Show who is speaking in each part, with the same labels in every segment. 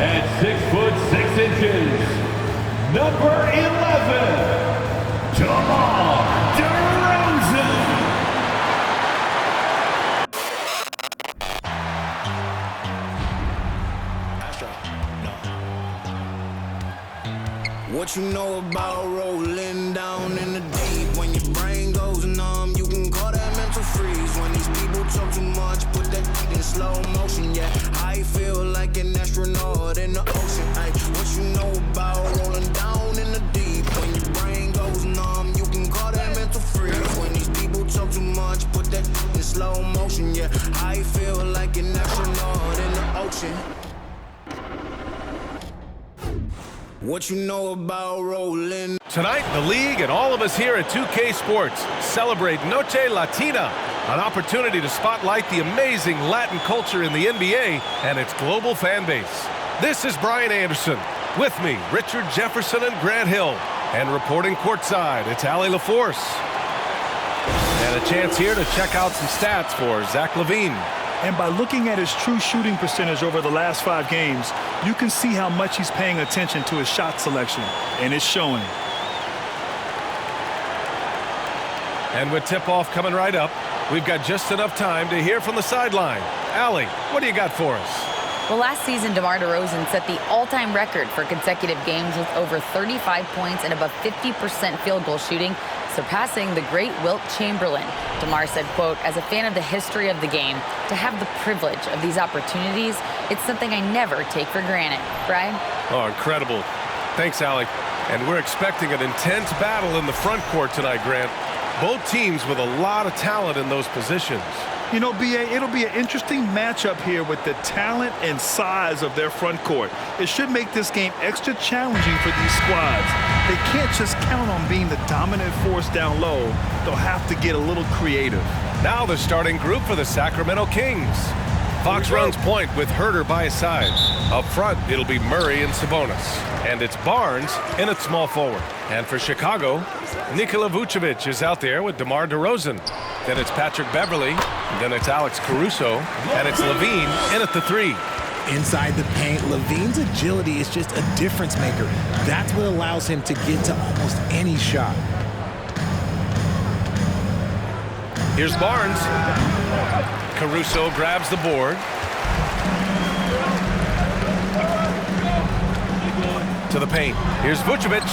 Speaker 1: At 6'6", number 11, DeMar DeRozan.
Speaker 2: What you know about rolling down in the deep? When your brain goes numb, you can call that mental freeze. When these people talk too much, put that beat in slow motion. Yeah, I feel like an astronaut in the ocean. Ay, what you know about rolling down in the deep? When your brain goes numb, you can call that mental freeze. When these people talk too much, put that beat in slow motion. Yeah, I feel like an astronaut in the ocean. What you know about rolling?
Speaker 3: Tonight, the league and all of us here at 2K Sports celebrate Noche Latina, an opportunity to spotlight the amazing Latin culture in the NBA and its global fan base. This is Brian Anderson. With me, Richard Jefferson and Grant Hill. And reporting courtside, it's Allie LaForce. And a chance here to check out some stats for Zach LaVine.
Speaker 4: And by looking at his true shooting percentage over the last 5 games, you can see how much he's paying attention to his shot selection, and it's showing.
Speaker 3: And with tip-off coming right up, we've got just enough time to hear from the sideline. Allie, what do you got for us?
Speaker 5: Well, last season, DeMar DeRozan set the all-time record for consecutive games with over 35 points and above 50% field goal shooting, surpassing the great Wilt Chamberlain. DeMar said, quote, "As a fan of the history of the game, to have the privilege of these opportunities, it's something I never take for granted." Brian?
Speaker 3: Oh, incredible. Thanks, Allie. And we're expecting an intense battle in the front court tonight, Grant. Both teams with a lot of talent in those positions.
Speaker 4: You know, B.A., it'll be an interesting matchup here with the talent and size of their front court. It should make this game extra challenging for these squads. They can't just count on being the dominant force down low. They'll have to get a little creative.
Speaker 3: Now the starting group for the Sacramento Kings. Fox runs point with Herter by his side. Up front, it'll be Murray and Sabonis. And it's Barnes in at small forward. And for Chicago, Nikola Vucevic is out there with DeMar DeRozan. Then it's Patrick Beverly. Then it's Alex Caruso. And it's LaVine in at the 3.
Speaker 6: Inside the paint, LaVine's agility is just a difference maker. That's what allows him to get to almost any shot.
Speaker 3: Here's Barnes. Caruso grabs the board. To the paint. Here's Vucevic.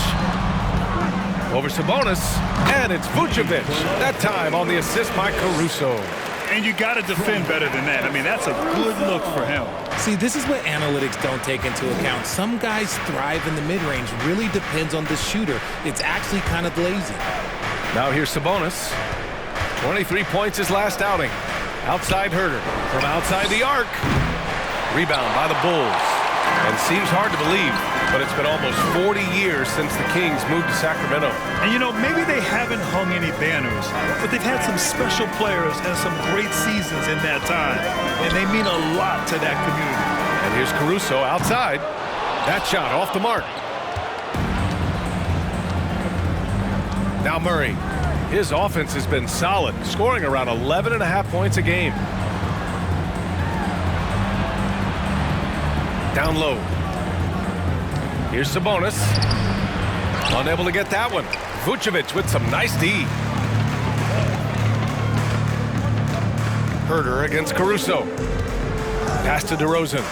Speaker 3: Over Sabonis. And it's Vucevic. That time on the assist by Caruso.
Speaker 4: And you got to defend better than that. I mean, that's a good look for him.
Speaker 6: See, this is what analytics don't take into account. Some guys thrive in the mid-range. Really depends on the shooter. It's actually kind of lazy.
Speaker 3: Now here's Sabonis. 23 points his last outing. Outside Herter. From outside the arc. Rebound by the Bulls. And seems hard to believe, but it's been almost 40 years since the Kings moved to Sacramento.
Speaker 4: And, you know, maybe they haven't hung any banners, but they've had some special players and some great seasons in that time, and they mean a lot to that community.
Speaker 3: And here's Caruso outside. That shot off the mark. Now Murray. His offense has been solid, scoring around 11.5 points a game. Down low. Here's Sabonis. Unable to get that one. Vucevic with some nice D. Herter against Caruso. Pass to DeRozan.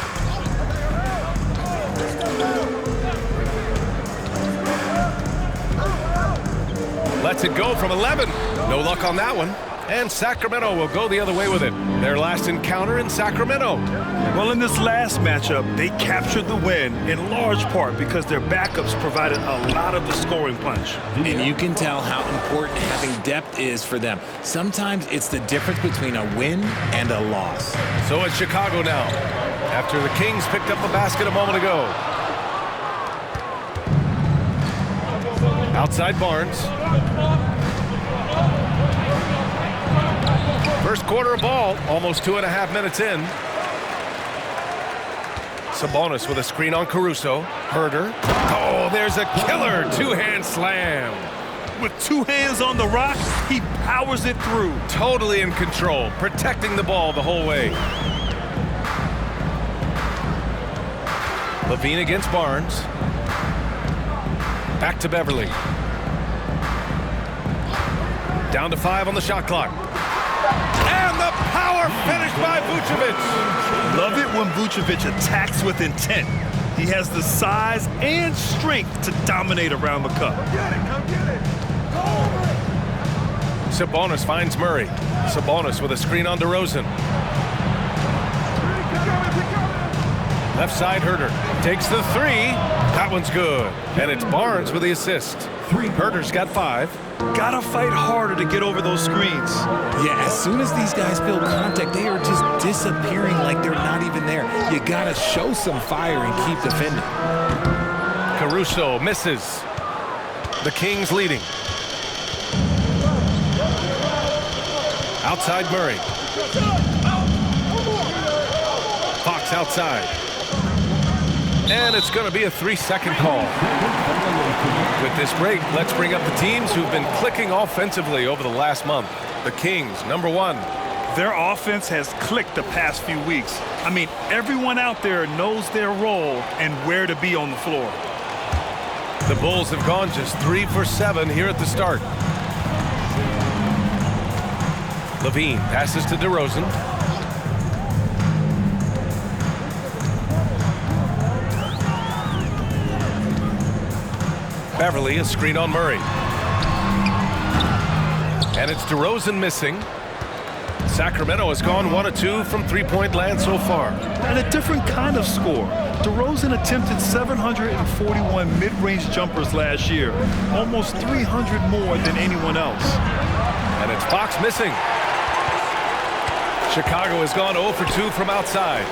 Speaker 3: Lets it go from 11. No luck on that one. And Sacramento will go the other way with it. Their last encounter in Sacramento.
Speaker 4: Well, in this last matchup, they captured the win in large part because their backups provided a lot of the scoring punch.
Speaker 6: And you can tell how important having depth is for them. Sometimes it's the difference between a win and a loss.
Speaker 3: So it's Chicago now, after the Kings picked up a basket a moment ago. Outside Barnes. First quarter of ball, almost 2.5 minutes in. Sabonis with a screen on Caruso. Herter. Oh, there's a killer two-hand slam.
Speaker 4: With 2 hands on the rock, he powers it through.
Speaker 3: Totally in control, protecting the ball the whole way. Levine against Barnes. Back to Beverly. Down to 5 on the shot clock. And the power finish by Vucevic.
Speaker 4: Love it when Vucevic attacks with intent. He has the size and strength to dominate around the cup.
Speaker 1: Come get it.
Speaker 3: Sabonis finds Murray. Sabonis with a screen on DeRozan. Left side, Herter takes the 3. That one's good. And it's Barnes with the assist. Herter's got 5.
Speaker 4: Gotta fight harder to get over those screens.
Speaker 6: Yeah, as soon as these guys feel contact, they are just disappearing like they're not even there. You gotta show some fire and keep defending.
Speaker 3: Caruso misses. The Kings leading. Outside Murray. Fox outside. And it's going to be a 3-second call. With this break, let's bring up the teams who've been clicking offensively over the last month. The Kings, number 1.
Speaker 4: Their offense has clicked the past few weeks. I mean, everyone out there knows their role and where to be on the floor.
Speaker 3: The Bulls have gone just 3 for 7 here at the start. Levine passes to DeRozan. Beverly, a screen on Murray. And it's DeRozan missing. Sacramento has gone 1 of 2 from three-point land so far.
Speaker 4: And a different kind of score. DeRozan attempted 741 mid-range jumpers last year, almost 300 more than anyone else.
Speaker 3: And it's Fox missing. Chicago has gone 0 for 2 from outside.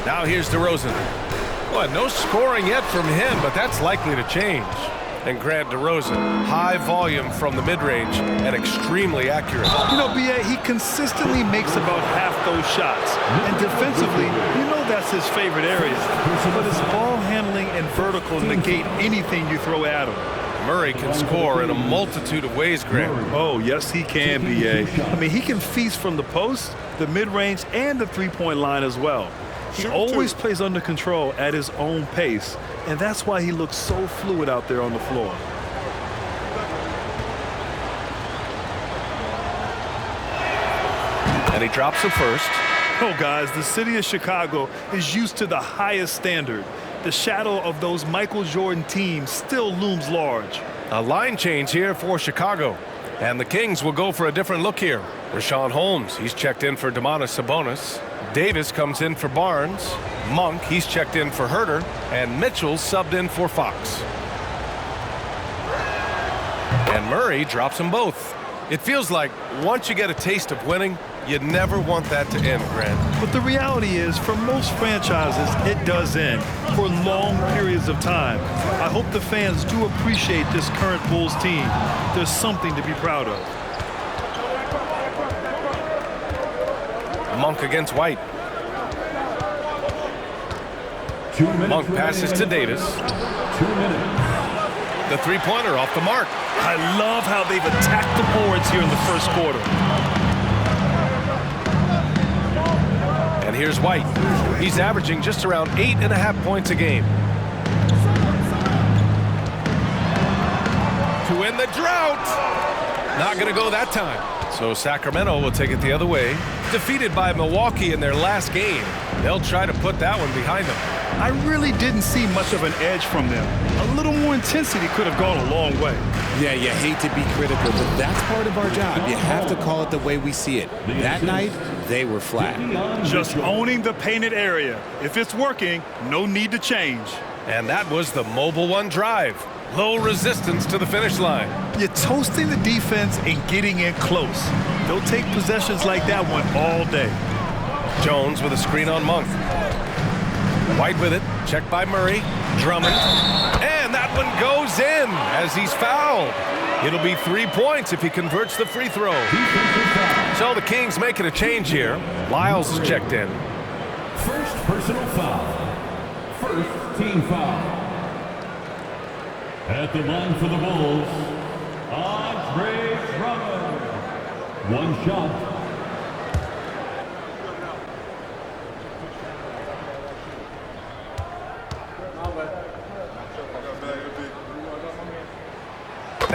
Speaker 3: Now here's DeRozan. Boy, no scoring yet from him, but that's likely to change. And Grant DeRozan, high volume from the mid-range and extremely accurate.
Speaker 4: You know, B.A., he consistently makes about half those shots. And defensively, you know that's his favorite area. But his ball handling and vertical negate anything you throw at him.
Speaker 3: Murray can score in a multitude of ways, Grant.
Speaker 4: Oh, yes, he can, B.A. I mean, he can feast from the post, the mid-range, and the three-point line as well. He always plays under control at his own pace, and that's why he looks so fluid out there on the floor.
Speaker 3: And he drops the first.
Speaker 4: Oh, guys, the city of Chicago is used to the highest standard. The shadow of those Michael Jordan teams still looms large.
Speaker 3: A line change here for Chicago. And the Kings will go for a different look here. Rashawn Holmes, he's checked in for Domantas Sabonis. Davis comes in for Barnes. Monk, he's checked in for Herter. And Mitchell subbed in for Fox. And Murray drops them both. It feels like once you get a taste of winning, you never want that to end, Grant.
Speaker 4: But the reality is, for most franchises, it does end for long periods of time. I hope the fans do appreciate this current Bulls team. There's something to be proud of.
Speaker 3: Monk against White. Monk passes to Davis.
Speaker 1: 2 minutes.
Speaker 3: The three-pointer off the mark.
Speaker 4: I love how they've attacked the boards here in the first quarter.
Speaker 3: And here's White. He's averaging just around 8.5 points a game. To win the drought. Not going to go that time. So Sacramento will take it the other way. Defeated by Milwaukee in their last game. They'll try to put that one behind them.
Speaker 4: I really didn't see much of an edge from them. A little more intensity could have gone a long way.
Speaker 6: Yeah, you hate to be critical, but that's part of our job. You have to call it the way we see it. That night, they were flat.
Speaker 4: Just owning the painted area. If it's working, no need to change.
Speaker 3: And that was the Mobile One drive. Low resistance to the finish line.
Speaker 4: You're toasting the defense and getting in close. They'll take possessions like that one all day.
Speaker 3: Jones with a screen on Monk. White with it, checked by Murray. Drummond, and that one goes in as he's fouled. It'll be 3 points if he converts the free throw. So the Kings making a change here. Lyles is checked in.
Speaker 1: First personal foul. First team foul. At the line for the Bulls, Andre Drummond. One shot.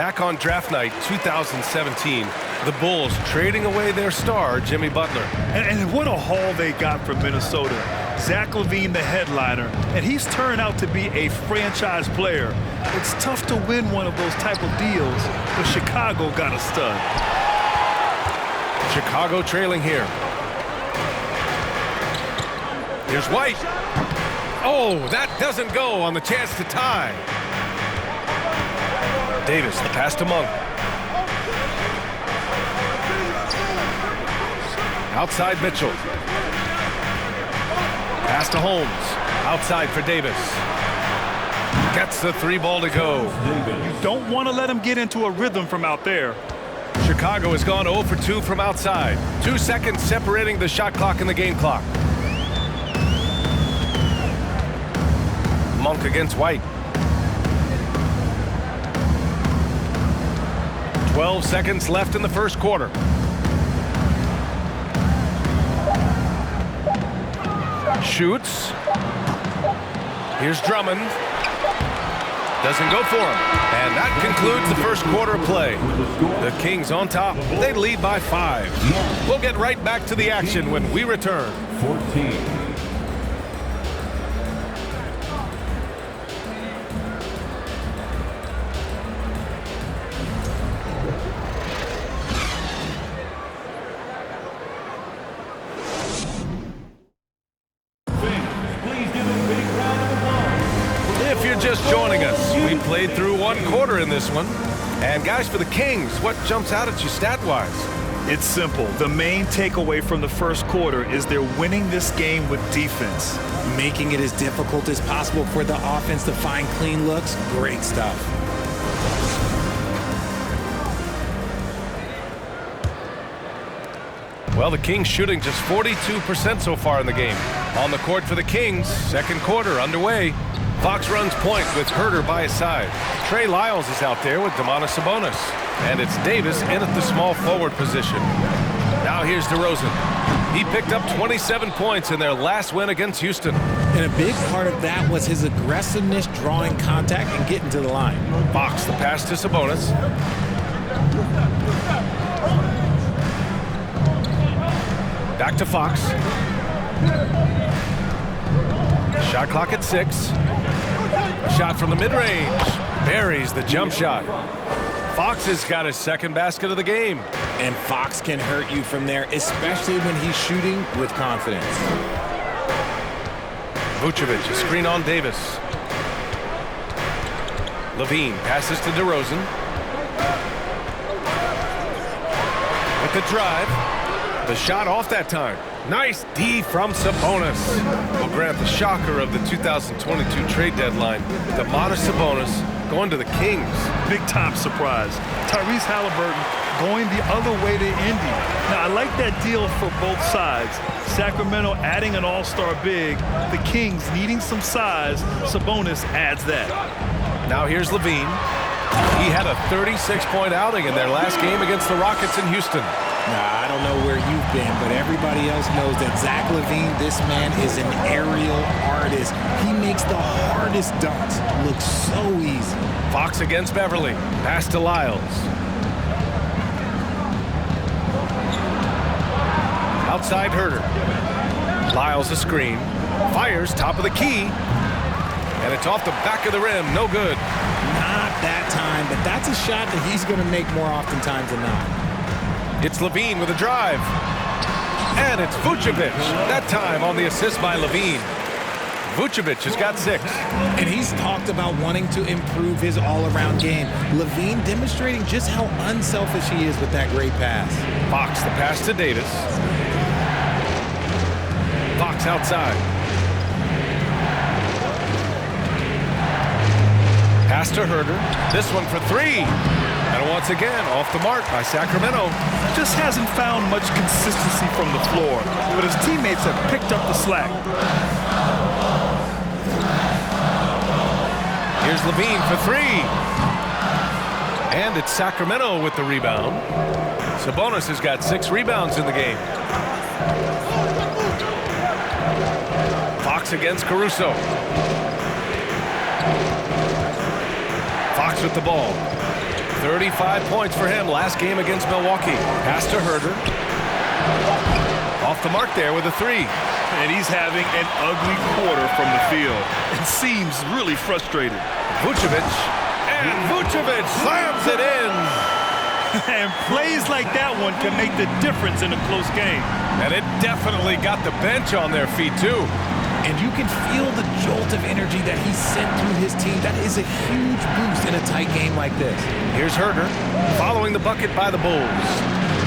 Speaker 3: Back on draft night 2017, the Bulls trading away their star, Jimmy Butler.
Speaker 4: And what a haul they got from Minnesota. Zach LaVine, the headliner, and he's turned out to be a franchise player. It's tough to win one of those type of deals, but Chicago got a stud.
Speaker 3: Chicago trailing here. Here's White. Oh, that doesn't go on the chance to tie. Davis, the pass to Monk. Outside Mitchell. Pass to Holmes. Outside for Davis. Gets the three ball to go.
Speaker 4: You don't want to let him get into a rhythm from out there.
Speaker 3: Chicago has gone 0 for 2 from outside. 2 seconds separating the shot clock and the game clock. Monk against White. 12 seconds left in the first quarter. Shoots. Here's Drummond. Doesn't go for him. And that concludes the first quarter of play. The Kings on top. They lead by 5. We'll get right back to the action when we return.
Speaker 1: 14.
Speaker 3: Just joining us, we played through 1 quarter in this one. And guys, for the Kings, what jumps out at you stat-wise?
Speaker 4: It's simple. The main takeaway from the first quarter is they're winning this game with defense.
Speaker 6: Making it as difficult as possible for the offense to find clean looks. Great stuff.
Speaker 3: Well, the Kings shooting just 42% so far in the game. On the court for the Kings, second quarter underway. Fox runs point with Herter by his side. Trey Lyles is out there with Domantas Sabonis. And it's Davis in at the small forward position. Now here's DeRozan. He picked up 27 points in their last win against Houston.
Speaker 6: And a big part of that was his aggressiveness, drawing contact and getting to the line.
Speaker 3: Fox, the pass to Sabonis. Back to Fox. Shot clock at 6. Shot from the mid-range. Buries the jump shot. Fox has got his second basket of the game.
Speaker 6: And Fox can hurt you from there, especially when he's shooting with confidence.
Speaker 3: Vucevic, a screen on Davis. LaVine passes to DeRozan. With the drive. The shot off that time. Nice D from Sabonis. We'll grab the shocker of the 2022 trade deadline. Domantas Sabonis going to the Kings.
Speaker 4: Big time surprise. Tyrese Halliburton going the other way to Indy. Now, I like that deal for both sides. Sacramento adding an all-star big. The Kings needing some size. Sabonis adds that.
Speaker 3: Now here's LaVine. He had a 36-point outing in their last game against the Rockets in Houston.
Speaker 6: Now, I don't know where you've been, but everybody else knows that Zach LaVine, this man is an aerial artist. He makes the hardest dunks look so easy.
Speaker 3: Fox against Beverly. Pass to Lyles. Outside Herter. Lyles a screen. Fires top of the key. And it's off the back of the rim. No good.
Speaker 6: Not that time, but that's a shot that he's going to make more oftentimes than not.
Speaker 3: It's LaVine with a drive. And it's Vucevic. That time on the assist by LaVine. Vucevic has got 6.
Speaker 6: And he's talked about wanting to improve his all-around game. LaVine demonstrating just how unselfish he is with that great pass.
Speaker 3: Fox, the pass to Davis. Fox outside. Pass to Herter. This one for 3. And once again, off the mark by Sacramento.
Speaker 4: Just hasn't found much consistency from the floor, but his teammates have picked up the slack.
Speaker 3: Here's LaVine for 3. And it's Sacramento with the rebound. Sabonis has got 6 rebounds in the game. Fox against Caruso. Fox with the ball. 35 points for him last game against Milwaukee. Pass to Herder. Off the mark there with a three.
Speaker 4: And he's having an ugly quarter from the field. It seems really frustrated.
Speaker 3: Vucevic. And Vucevic slams it in.
Speaker 4: And plays like that one can make the difference in a close game.
Speaker 3: And it definitely got the bench on their feet, too.
Speaker 6: And you can feel the jolt of energy that he sent through his team. That is a huge boost in a tight game like this.
Speaker 3: Here's Herder, following the bucket by the Bulls.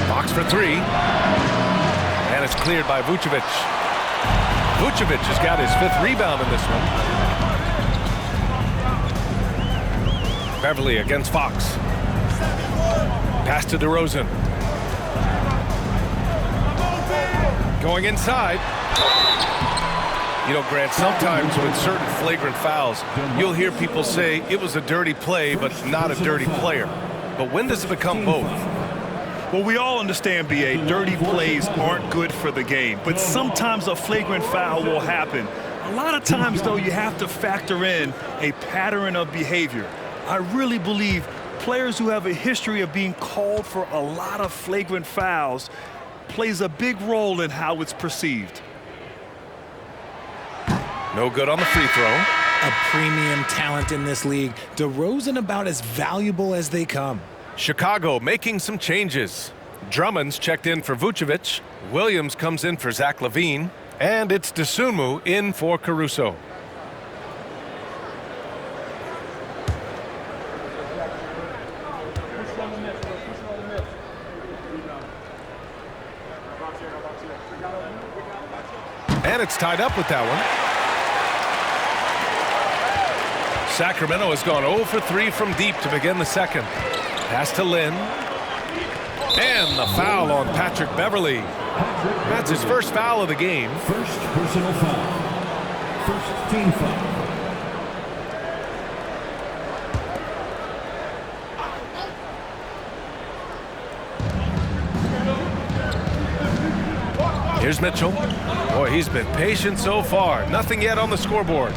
Speaker 3: Box for three. And it's cleared by Vucevic. Vucevic has got his 5th rebound in this one. Beverly against Fox. Pass to DeRozan. Going inside. You know, Grant, sometimes with certain flagrant fouls, you'll hear people say it was a dirty play, but not a dirty player. But when does it become both?
Speaker 4: Well, we all understand, B.A., dirty plays aren't good for the game, but sometimes a flagrant foul will happen. A lot of times, though, you have to factor in a pattern of behavior. I really believe players who have a history of being called for a lot of flagrant fouls plays a big role in how it's perceived.
Speaker 3: No good on the free throw.
Speaker 6: A premium talent in this league. DeRozan about as valuable as they come.
Speaker 3: Chicago making some changes. Drummond's checked in for Vucevic. Williams comes in for Zach LaVine. And it's Dosunmu in for Caruso. And it's tied up with that one. Sacramento has gone 0 for 3 from deep to begin the second. Pass to Lin. And the foul on Patrick Beverly. That's his first foul of the game.
Speaker 1: First personal foul. First team foul.
Speaker 3: Here's Mitchell. Boy, he's been patient so far. Nothing yet on the scoreboard.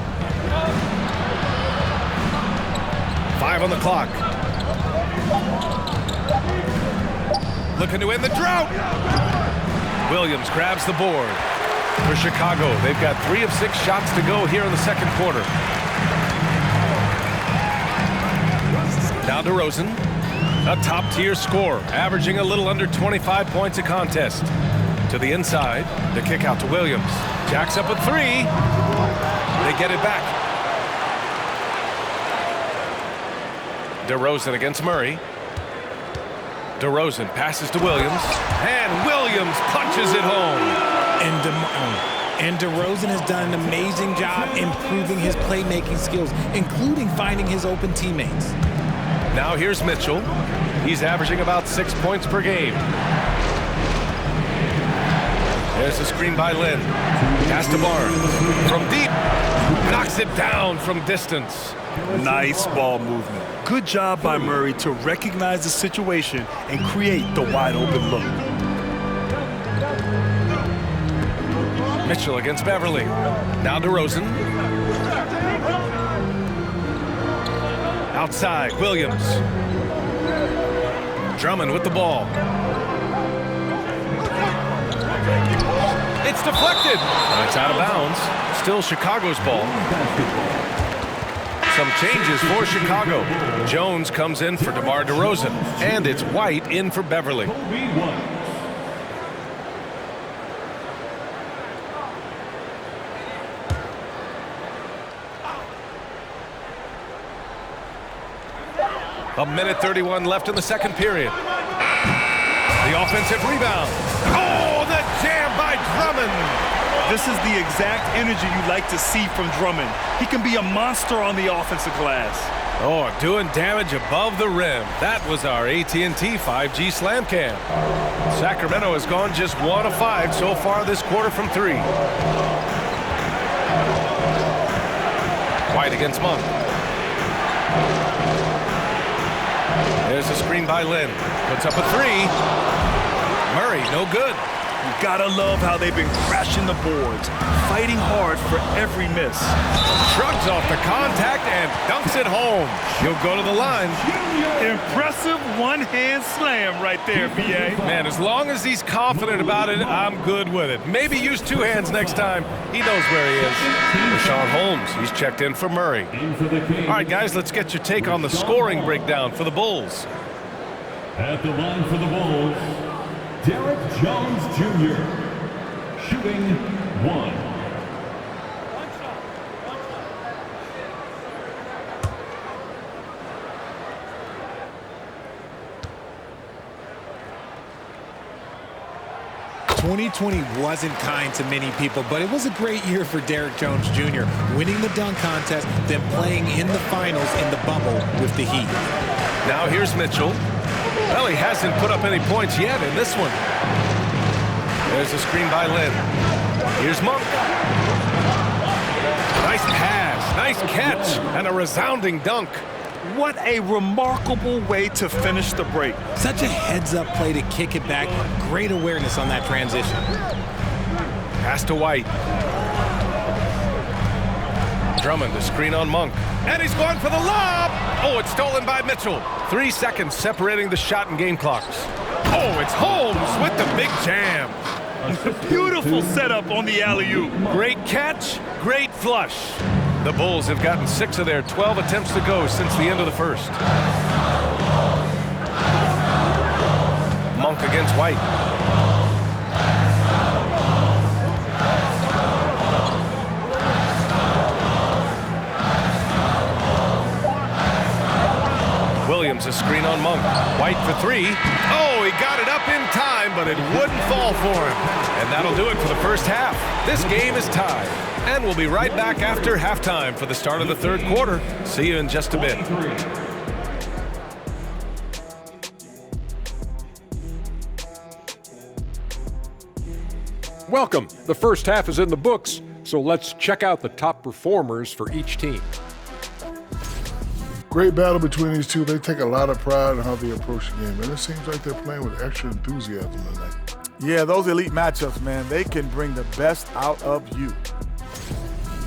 Speaker 3: 5 on the clock. Looking to end the drought. Williams grabs the board. For Chicago, they've got 3 of 6 shots to go here in the second quarter. Now DeRozan, a top-tier scorer, averaging a little under 25 points a contest. To the inside, the kick out to Williams. Jacks up a 3. They get it back. DeRozan against Murray. DeRozan passes to Williams. And Williams punches it home.
Speaker 6: And DeRozan has done an amazing job improving his playmaking skills, including finding his open teammates.
Speaker 3: Now here's Mitchell. He's averaging about 6 points per game. There's a screen by Lin. Pass to Barnes. From deep. Knocks it down from distance.
Speaker 4: Nice ball movement. Good job by Murray to recognize the situation and create the wide open look.
Speaker 3: Mitchell against Beverly. Now DeRozan. Outside, Williams. Drummond with the ball. It's deflected. And it's out of bounds. Still Chicago's ball. Some changes for Chicago. Jones comes in for DeMar DeRozan. And it's White in for Beverly. A minute 31 left in the second period. The offensive rebound. Oh, the jam by Drummond.
Speaker 4: This is the exact energy you like to see from Drummond. He can be a monster on the offensive glass.
Speaker 3: Oh, doing damage above the rim. That was our AT&T 5G Slam Cam. Sacramento has gone just 1 of 5 so far this quarter from 3. White against Monk. There's a screen by Lin. Puts up a 3. Murray, no good.
Speaker 4: You gotta love how they've been crashing the boards, fighting hard for every miss.
Speaker 3: Shrugs off the contact and dunks it home. He'll go to the line.
Speaker 4: Impressive one-hand slam right there, B.A.
Speaker 3: Man, as long as he's confident about it, I'm good with it. Maybe use two hands next time. He knows where he is. Rashawn Holmes, he's checked in for Murray. All right, guys, let's get your take on the scoring breakdown for the Bulls.
Speaker 1: At the line for the Bulls, Derek Jones Jr. Shooting 1.
Speaker 6: 2020 wasn't kind to many people, but it was a great year for Derek Jones Jr., winning the dunk contest, then playing in the finals in the bubble with the Heat.
Speaker 3: Now here's Mitchell. Well, he hasn't put up any points yet in this one. There's a screen by Lynn. Here's Monk. Nice pass, nice catch, and a resounding dunk.
Speaker 4: What a remarkable way to finish the break.
Speaker 6: Such a heads-up play to kick it back. Great awareness on that transition.
Speaker 3: Pass to White. Drummond, the screen on Monk. And he's going for the lob! Oh, it's stolen by Mitchell. 3 seconds separating the shot and game clocks. Oh, it's Holmes with the big jam.
Speaker 4: Beautiful setup on the alley-oop.
Speaker 3: Great catch, great flush. The Bulls have gotten 6 of their 12 attempts to go since the end of the first. Monk against White. Williams, a screen on Monk. White for 3. Oh, he got it up in time, but it wouldn't fall for him. And that'll do it for the first half. This game is tied. And we'll be right back after halftime for the start of the third quarter. See you in just a bit.
Speaker 7: Welcome. The first half is in the books, so let's check out the top performers for each team.
Speaker 8: Great battle between these two. They take a lot of pride in how they approach the game, and it seems like they're playing with extra enthusiasm tonight.
Speaker 9: Yeah, those elite matchups, man, they can bring the best out of you.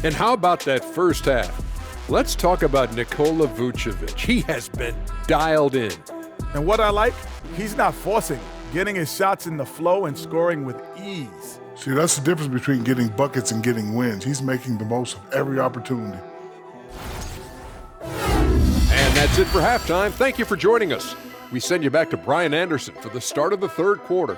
Speaker 7: And how about that first half? Let's talk about Nikola Vucevic. He has been dialed in.
Speaker 9: And what I like, he's not forcing, getting his shots in the flow and scoring with ease.
Speaker 8: See, that's the difference between getting buckets and getting wins. He's making the most of every opportunity.
Speaker 7: And that's it for halftime. Thank you for joining us. We send you back to Brian Anderson for the start of the third quarter.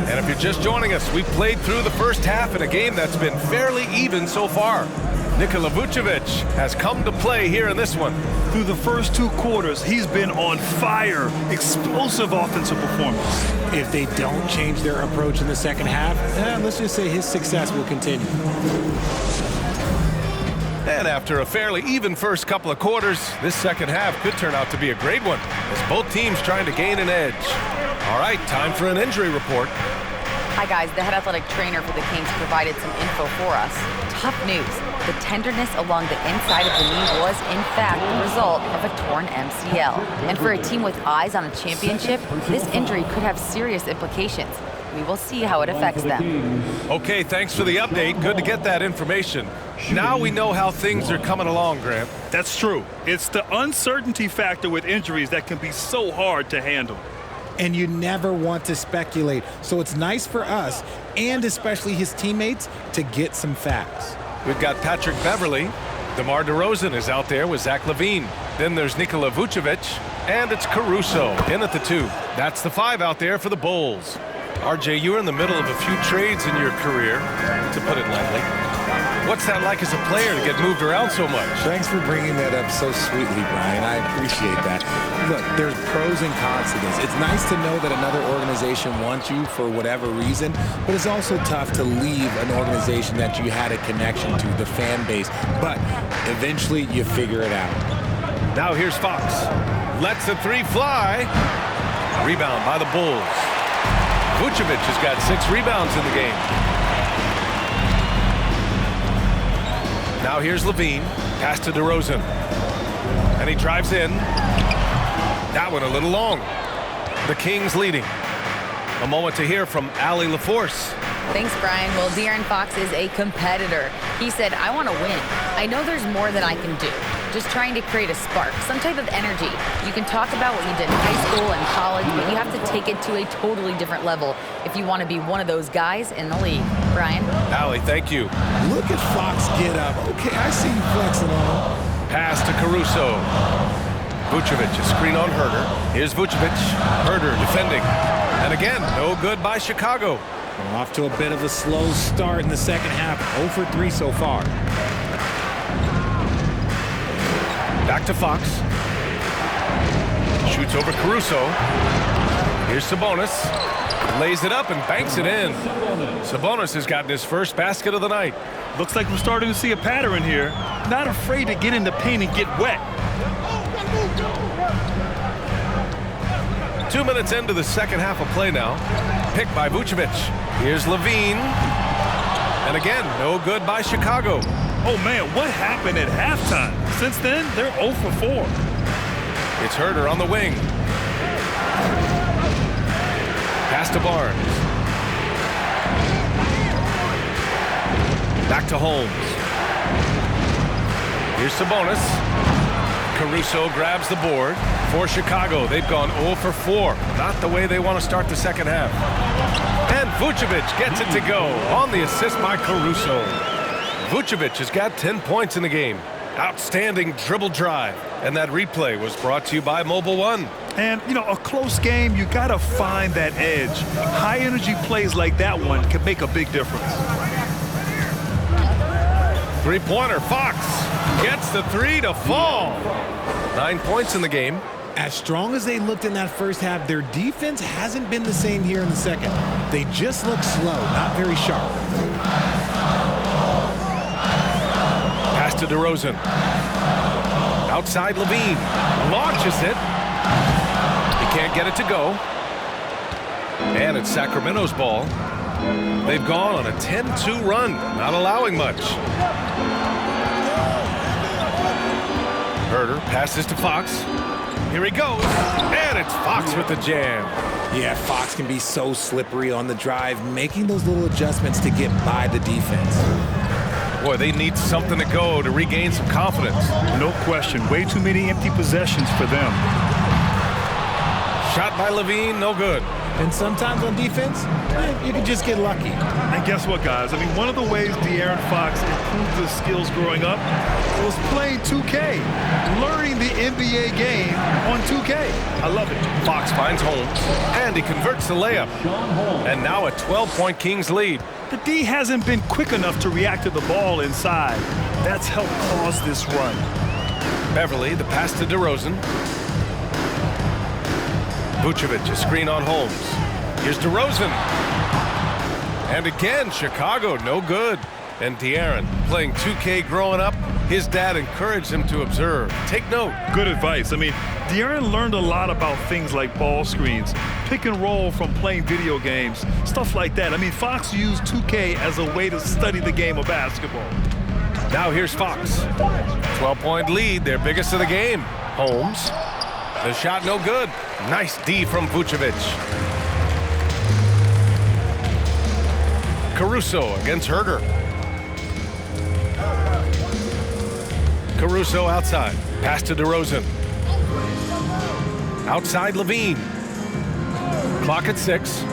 Speaker 3: And if you're just joining us, we've played through the first half in a game that's been fairly even so far. Nikola Vucevic has come to play here in this one.
Speaker 4: Through the first 2 quarters, he's been on fire. Explosive offensive performance.
Speaker 6: If they don't change their approach in the second half, let's just say his success will continue.
Speaker 3: And after a fairly even first couple of quarters, this second half could turn out to be a great one, as both teams trying to gain an edge. All right, time for an injury report.
Speaker 5: Hi, guys. The head athletic trainer for the Kings provided some info for us. Tough news. The tenderness along the inside of the knee was, in fact, the result of a torn MCL. And for a team with eyes on a championship, this injury could have serious implications. We will see how it affects them.
Speaker 3: Okay, thanks for the update. Good to get that information. Now we know how things are coming along, Grant.
Speaker 4: That's true. It's the uncertainty factor with injuries that can be so hard to handle.
Speaker 6: And you never want to speculate. So it's nice for us, and especially his teammates, to get some facts.
Speaker 3: We've got Patrick Beverley. DeMar DeRozan is out there with Zach LaVine. Then there's Nikola Vucevic, and it's Caruso in at the 2. That's the 5 out there for the Bulls. RJ, you're in the middle of a few trades in your career, to put it lightly. What's that like as a player to get moved around so much?
Speaker 6: Thanks for bringing that up so sweetly, Brian. I appreciate that. Look, there's pros and cons to this. It's nice to know that another organization wants you for whatever reason, but it's also tough to leave an organization that you had a connection to, the fan base. But eventually you figure it out.
Speaker 3: Now here's Fox. Lets the 3 fly. Rebound by the Bulls. Vucevic has got 6 rebounds in the game. Now here's Levine. Pass to DeRozan. And he drives in. That one a little long. The Kings leading. A moment to hear from Allie LaForce.
Speaker 5: Thanks, Brian. Well, De'Aaron Fox is a competitor. He said, I want to win. I know there's more that I can do. Just trying to create a spark, some type of energy. You can talk about what you did in high school and college, but you have to take it to a totally different level if you want to be one of those guys in the league. Brian?
Speaker 3: Allie, thank you.
Speaker 6: Look at Fox get up. Okay, I see you flexing on him.
Speaker 3: Pass to Caruso. Vucevic, a screen on Herder. Here's Vucevic. Herder defending. And again, no good by Chicago.
Speaker 10: We're off to a bit of a slow start in the second half. 0 for 3 so far.
Speaker 3: Back to Fox. Shoots over Caruso. Here's Sabonis. Lays it up and banks it in. Sabonis has gotten his first basket of the night.
Speaker 4: Looks like we're starting to see a pattern here. Not afraid to get in the paint and get wet.
Speaker 3: 2 minutes into the second half of play now. Picked by Vucevic. Here's Levine. And again, no good by Chicago.
Speaker 4: Oh, man, what happened at halftime? Since then, they're 0 for 4.
Speaker 3: It's Herder on the wing. Pass to Barnes. Back to Holmes. Here's Sabonis. Caruso grabs the board for Chicago. They've gone 0 for 4. Not the way they want to start the second half. And Vucevic gets it to go on the assist by Caruso. Vucevic has got 10 points in the game. Outstanding dribble drive. And that replay was brought to you by Mobile One.
Speaker 4: And, you know, a close game, you got to find that edge. High-energy plays like that one can make a big difference.
Speaker 3: Three-pointer, Fox gets the three to fall. 9 points in the game.
Speaker 10: As strong as they looked in that first half, their defense hasn't been the same here in the second. They just look slow, not very sharp.
Speaker 3: Pass to DeRozan. Outside Levine. Launches it. He can't get it to go. And it's Sacramento's ball. They've gone on a 10-2 run, not allowing much. Herder passes to Fox. Here he goes. And it's Fox with the jam.
Speaker 6: Yeah, Fox can be so slippery on the drive, making those little adjustments to get by the defense.
Speaker 3: Boy, they need something to go to regain some confidence.
Speaker 4: No question. Way too many empty possessions for them.
Speaker 3: Shot by Levine, no good.
Speaker 10: And sometimes on defense, you can just get lucky.
Speaker 4: And guess what, guys? I mean, one of the ways De'Aaron Fox improved his skills growing up was playing 2K, learning the NBA game on 2K. I love it.
Speaker 3: Fox finds Holmes, and he converts the layup. And now a 12-point Kings lead.
Speaker 4: The D hasn't been quick enough to react to the ball inside. That's helped cause this run.
Speaker 3: Beverly, the pass to DeRozan. Vucevic, a screen on Holmes. Here's DeRozan. And again, Chicago, no good. And De'Aaron, playing 2K growing up, his dad encouraged him to observe. Take note.
Speaker 4: Good advice. I mean, De'Aaron learned a lot about things like ball screens, pick and roll from playing video games, stuff like that. I mean, Fox used 2K as a way to study the game of basketball.
Speaker 3: Now here's Fox. 12-point lead, their biggest of the game. Holmes. The shot no good. Nice D from Vucevic. Caruso against Herder. Caruso outside. Pass to DeRozan. Outside Levine. Clock at 6.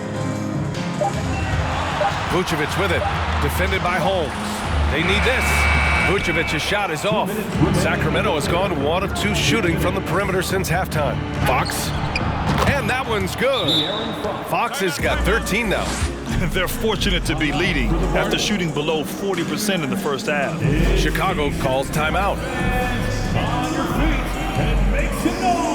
Speaker 3: Vucevic with it. Defended by Holmes. They need this. Vucevic's shot is off. Sacramento has gone 1 of 2 shooting from the perimeter since halftime. Fox. And that one's good. Fox has got 13 now.
Speaker 4: They're fortunate to be leading after shooting below 40% in the first half.
Speaker 3: Chicago calls timeout.
Speaker 1: On your feet and make some noise.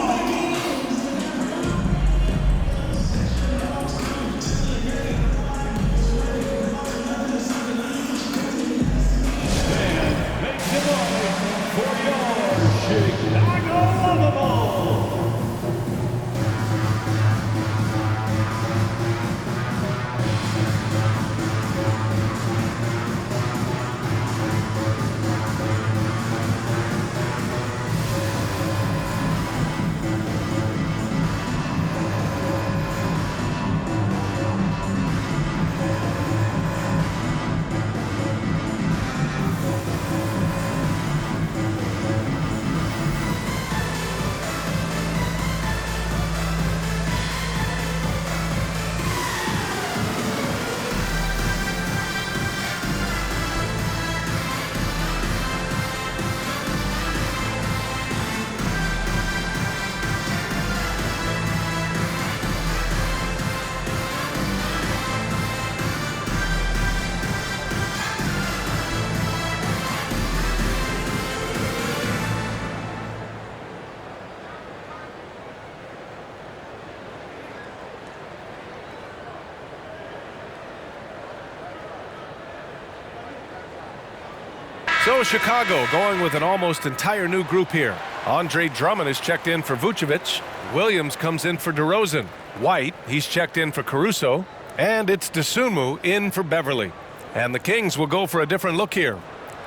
Speaker 3: So Chicago going with an almost entire new group here. Andre Drummond is checked in for Vucevic. Williams comes in for DeRozan. White, he's checked in for Caruso. And it's Dosunmu in for Beverly. And the Kings will go for a different look here.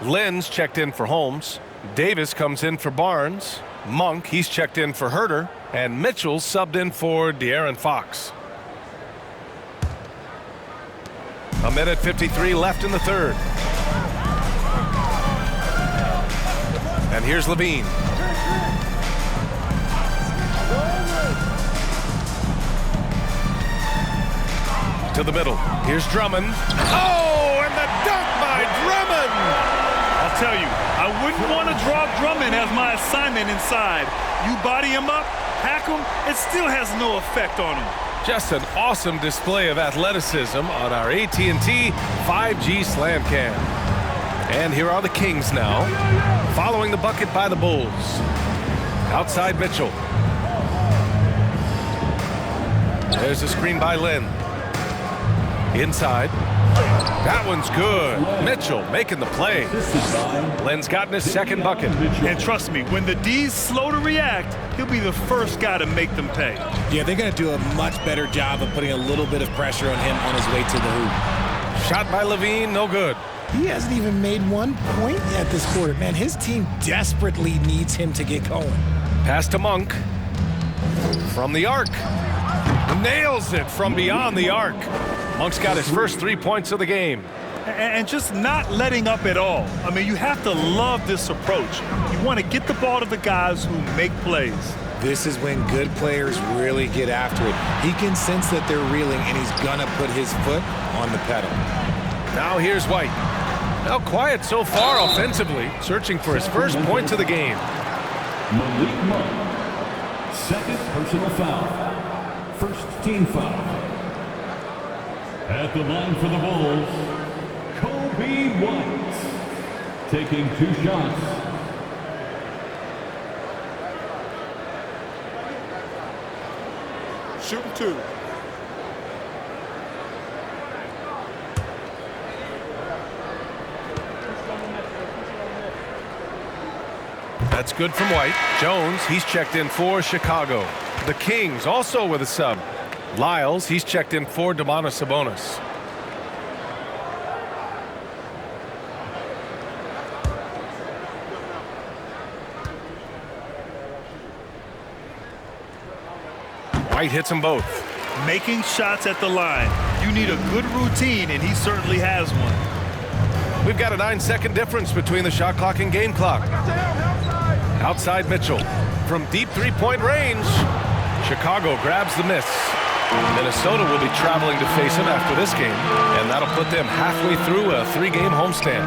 Speaker 3: Lynn's checked in for Holmes. Davis comes in for Barnes. Monk, he's checked in for Herter. And Mitchell's subbed in for De'Aaron Fox. A minute 53 left in the third. And here's Levine. To the middle. Here's Drummond. Oh, and the dunk by Drummond!
Speaker 4: I'll tell you, I wouldn't want to drop Drummond as my assignment inside. You body him up, hack him, it still has no effect on him.
Speaker 3: Just an awesome display of athleticism on our AT&T 5G Slam Cam. And here are the Kings now, following the bucket by the Bulls. Outside Mitchell. There's a screen by Lynn. Inside. That one's good. Mitchell making the play. Lynn's gotten his second bucket.
Speaker 4: And trust me, when the D's slow to react, he'll be the first guy to make them pay.
Speaker 10: Yeah, they're going to do a much better job of putting a little bit of pressure on him on his way to the hoop.
Speaker 3: Shot by Levine, no good.
Speaker 10: He hasn't even made 1 point yet this quarter. Man, his team desperately needs him to get going.
Speaker 3: Pass to Monk. From the arc. Nails it from beyond the arc. Monk's got his first 3 points of the game.
Speaker 4: And just not letting up at all. I mean, you have to love this approach. You want to get the ball to the guys who make plays.
Speaker 10: This is when good players really get after it. He can sense that they're reeling, and he's going to put his foot on the pedal.
Speaker 3: Now here's White. Now quiet so far offensively, searching for his first points of the game.
Speaker 1: Malik Monk, second personal foul. First team foul. At the line for the Bulls, Kobe White, taking 2 shots.
Speaker 8: Shooting 2.
Speaker 3: That's good from White. Jones, he's checked in for Chicago. The Kings also with a sub. Lyles, he's checked in for Domantas Sabonis. White hits them both.
Speaker 4: Making shots at the line. You need a good routine, and he certainly has one.
Speaker 3: We've got a 9-second difference between the shot clock and game clock. Outside Mitchell. From deep three-point range, Chicago grabs the miss. Minnesota will be traveling to face him after this game, and that'll put them halfway through a 3-game homestand.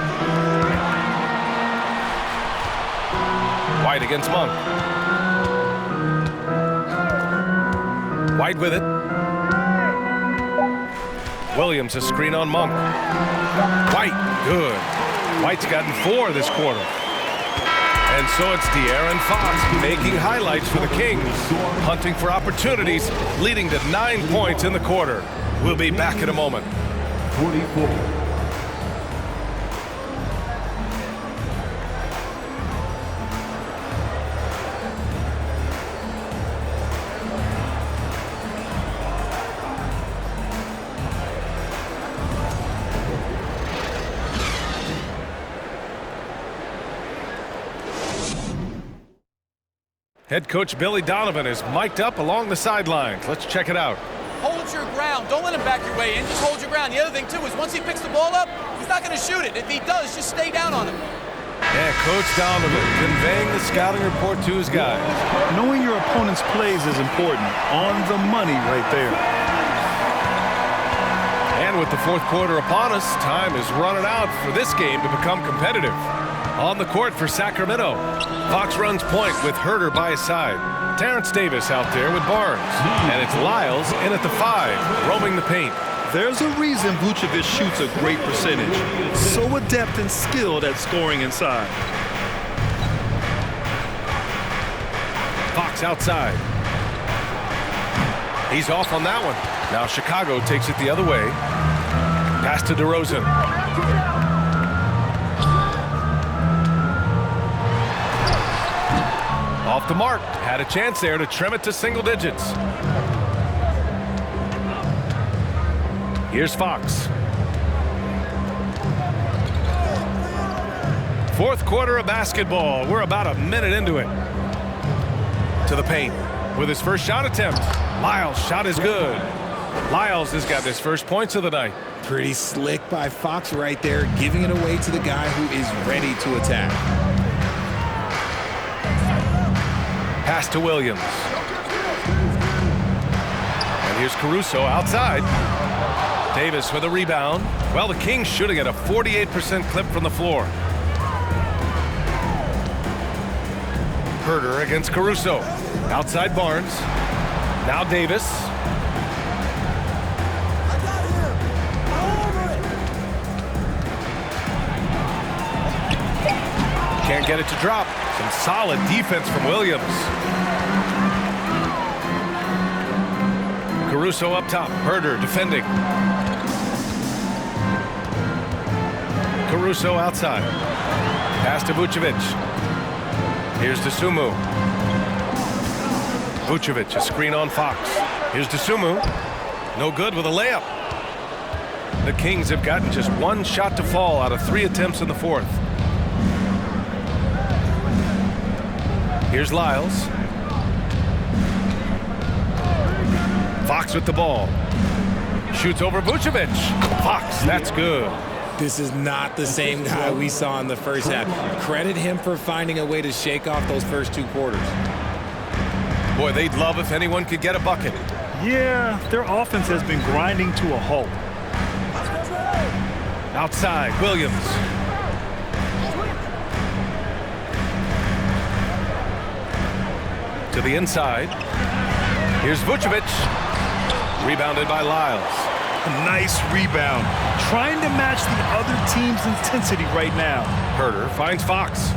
Speaker 3: White against Monk. White with it. Williams a screen on Monk. White, good. White's gotten 4 this quarter. And so it's De'Aaron Fox making highlights for the Kings, hunting for opportunities, leading to 9 points in the quarter. We'll be back in a moment.
Speaker 1: 44.
Speaker 3: Head coach Billy Donovan is mic'd up along the sidelines. Let's check it out.
Speaker 11: Hold your ground. Don't let him back your way in. Just hold your ground. The other thing, too, is once he picks the ball up, he's not going to shoot it. If he does, just stay down on him.
Speaker 3: Yeah, Coach Donovan conveying the scouting report to his guys.
Speaker 4: Knowing your opponent's plays is important. On the money right there.
Speaker 3: And with the fourth quarter upon us, time is running out for this game to become competitive. On the court for Sacramento, Fox runs point with Herter by his side. Terrence Davis out there with Barnes. And it's Lyles in at the 5, roaming the paint.
Speaker 4: There's a reason Vucevic shoots a great percentage. So adept and skilled at scoring inside.
Speaker 3: Fox outside. He's off on that one. Now Chicago takes it the other way. Pass to DeRozan. Off the mark. Had a chance there to trim it to single digits. Here's Fox. Fourth quarter of basketball. We're about a minute into it. To the paint with his first shot attempt. Lyles' shot is good. Lyles has got his first points of the night.
Speaker 10: Pretty slick by Fox right there, giving it away to the guy who is ready to attack.
Speaker 3: Pass to Williams. And here's Caruso outside. Davis with a rebound. Well, the Kings shooting at a 48% clip from the floor. Herter against Caruso. Outside Barnes. Now Davis. Can't get it to drop. Some solid defense from Williams. Caruso up top. Herter defending. Caruso outside. Pass to Vucevic. Here's Dosunmu. Vucevic, a screen on Fox. Here's Dosunmu. No good with a layup. The Kings have gotten just one shot to fall out of 3 attempts in the fourth. Here's Lyles. Fox with the ball. Shoots over Vucevic. Fox, that's good.
Speaker 10: This is not the same guy we saw in the first half. Credit him for finding a way to shake off those first 2 quarters.
Speaker 3: Boy, they'd love if anyone could get a bucket.
Speaker 4: Yeah, their offense has been grinding to a halt.
Speaker 3: Outside, Williams. To the inside. Here's Vucevic. Rebounded by Lyles.
Speaker 4: Nice rebound. Trying to match the other team's intensity right now.
Speaker 3: Herter finds Fox.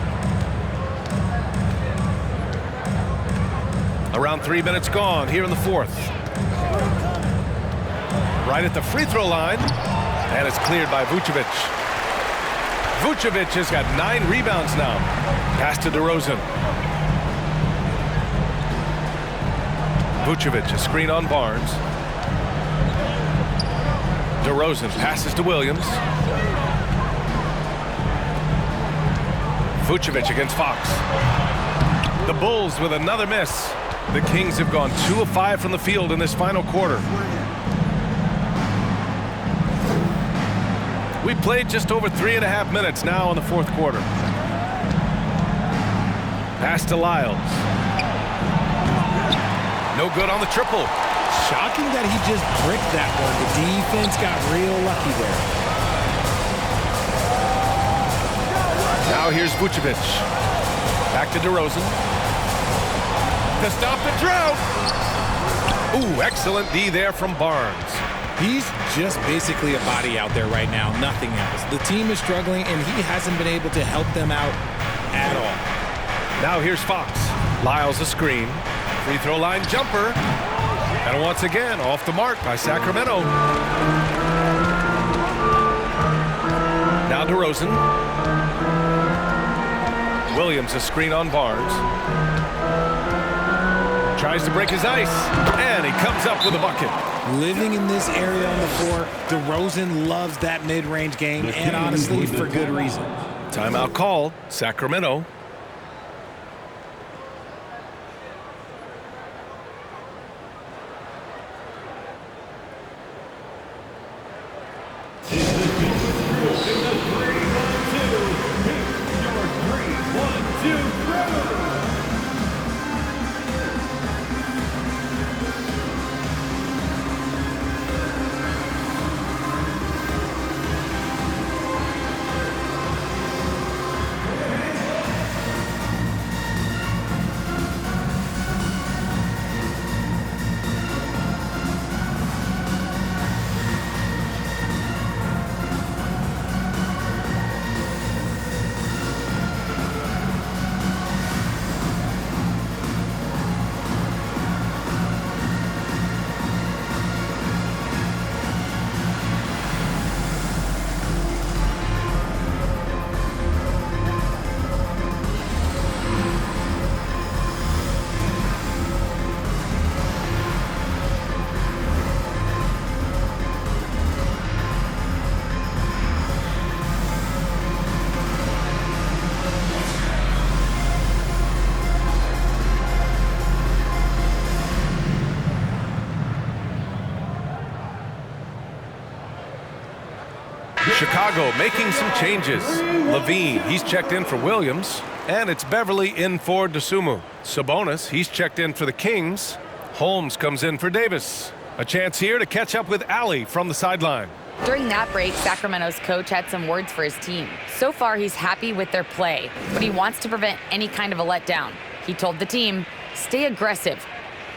Speaker 3: Around 3 minutes gone here in the fourth. Right at the free throw line. And it's cleared by Vucevic. Vucevic has got 9 rebounds now. Pass to DeRozan. Vucevic, a screen on Barnes. DeRozan passes to Williams. Vucevic against Fox. The Bulls with another miss. The Kings have gone 2 of 5 from the field in this final quarter. We played just over 3.5 minutes now in the fourth quarter. Pass to Lyles. No good on the triple.
Speaker 10: Shocking that he just bricked that one. The defense got real lucky there.
Speaker 3: Now here's Vucevic. Back to DeRozan. To stop the drought. Ooh, excellent D there from Barnes.
Speaker 10: He's just basically a body out there right now, nothing else. The team is struggling, and he hasn't been able to help them out at all.
Speaker 3: Now here's Fox. Lyles a screen. Free throw line jumper. And once again, off the mark by Sacramento. Now DeRozan. Williams a screen on Barnes. Tries to break his ice. And he comes up with a bucket.
Speaker 10: Living in this area on the floor, DeRozan loves that mid-range game, and honestly, for good reason.
Speaker 3: Timeout called. Sacramento. Chicago making some changes. Levine, he's checked in for Williams. And it's Beverly in for Dosunmu. Sabonis, he's checked in for the Kings. Holmes comes in for Davis. A chance here to catch up with Allie from the sideline.
Speaker 5: During that break, Sacramento's coach had some words for his team. So far, he's happy with their play, but he wants to prevent any kind of a letdown. He told the team, stay aggressive.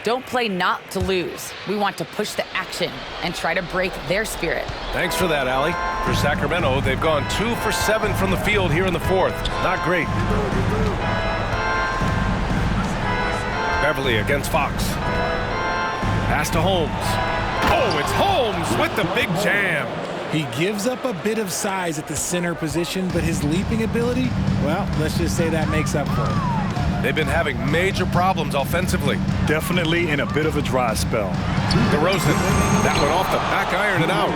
Speaker 5: Don't play not to lose. We want to push the action and try to break their spirit.
Speaker 3: Thanks for that, Allie. For Sacramento, they've gone 2 for 7 from the field here in the fourth. Not great. Beverly against Fox. Pass to Holmes. Oh, it's Holmes with the big jam.
Speaker 10: He gives up a bit of size at the center position, but his leaping ability, well, let's just say that makes up for it.
Speaker 3: They've been having major problems offensively.
Speaker 4: Definitely in a bit of a dry spell.
Speaker 3: DeRozan, that one off the back iron and out.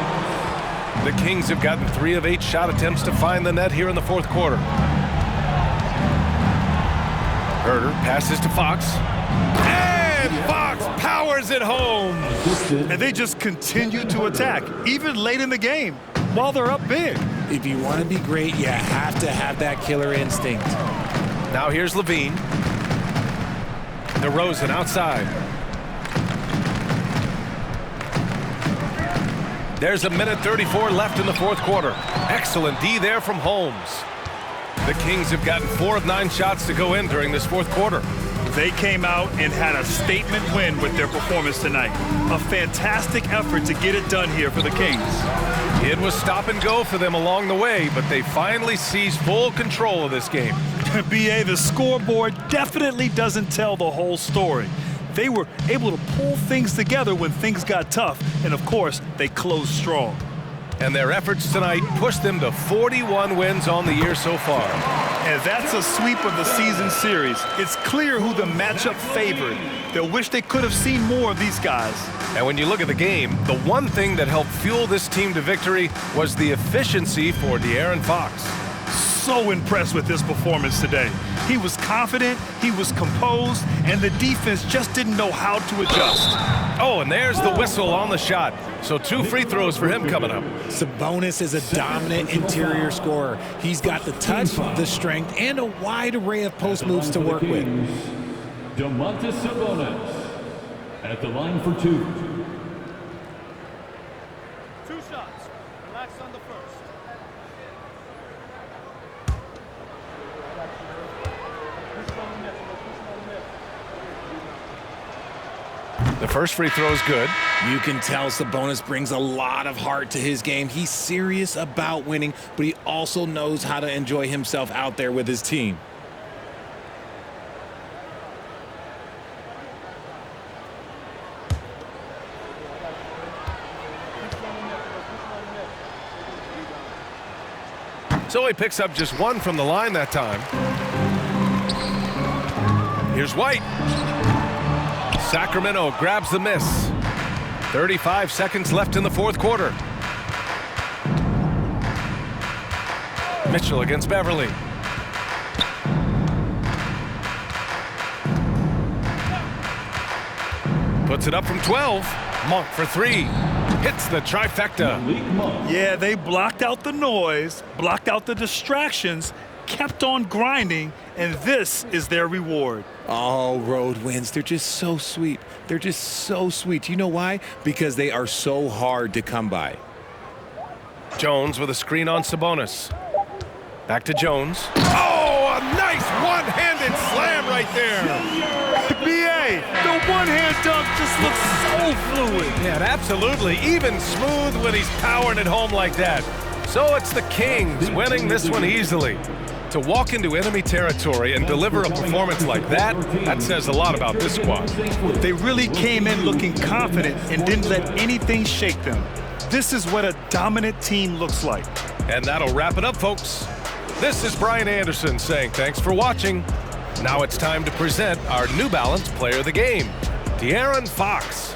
Speaker 3: The Kings have gotten 3 of 8 shot attempts to find the net here in the fourth quarter. Herter passes to Fox. And Fox powers it home.
Speaker 4: And they just continue to attack, even late in the game, while they're up big.
Speaker 10: If you want to be great, you have to have that killer instinct.
Speaker 3: Now here's Levine. DeRozan outside. There's a minute 34 left in the fourth quarter. Excellent D there from Holmes. The Kings have gotten 4 of 9 shots to go in during this fourth quarter.
Speaker 4: They came out and had a statement win with their performance tonight. A fantastic effort to get it done here for the Kings.
Speaker 3: It was stop and go for them along the way, but they finally seized full control of this game.
Speaker 4: BA, the scoreboard definitely doesn't tell the whole story. They were able to pull things together when things got tough, and of course, they closed strong.
Speaker 3: And their efforts tonight pushed them to 41 wins on the year so far.
Speaker 4: And that's a sweep of the season series. It's clear who the matchup favored. They'll wish they could have seen more of these guys.
Speaker 3: And when you look at the game, the one thing that helped fuel this team to victory was the efficiency for De'Aaron Fox.
Speaker 4: So impressed with his performance today. He was confident, he was composed, and the defense just didn't know how to adjust.
Speaker 3: Oh, and there's the whistle on the shot. So 2 free throws for him coming up.
Speaker 10: Sabonis is a dominant interior scorer. He's got the touch, the strength, and a wide array of post moves to work with.
Speaker 1: Domantas Sabonis at the line for 2.
Speaker 11: 2 shots. Relax on the first.
Speaker 3: The first free throw is good.
Speaker 10: You can tell Sabonis brings a lot of heart to his game. He's serious about winning, but he also knows how to enjoy himself out there with his team.
Speaker 3: So he picks up just 1 from the line that time. Here's White. Sacramento grabs the miss. 35 seconds left in the fourth quarter. Mitchell against Beverly. Puts it up from 12. Monk for 3. Hits the trifecta.
Speaker 4: Yeah, they blocked out the noise, blocked out the distractions, kept on grinding, and this is their reward.
Speaker 10: Oh, road wins. They're just so sweet. They're just so sweet. You know why? Because they are so hard to come by.
Speaker 3: Jones with a screen on Sabonis. Back to Jones. Oh, a nice one-handed slam right there.
Speaker 4: BA, the one-hand dunk just looks so fluid.
Speaker 3: Yeah, absolutely. Even smooth when he's powering it home like that. So it's the Kings winning this one easily. To walk into enemy territory and deliver a performance like that, that says a lot about this squad.
Speaker 4: They really came in looking confident and didn't let anything shake them. This is what a dominant team looks like.
Speaker 3: And that'll wrap it up, folks. This is Brian Anderson saying thanks for watching. Now it's time to present our New Balance Player of the Game, De'Aaron Fox.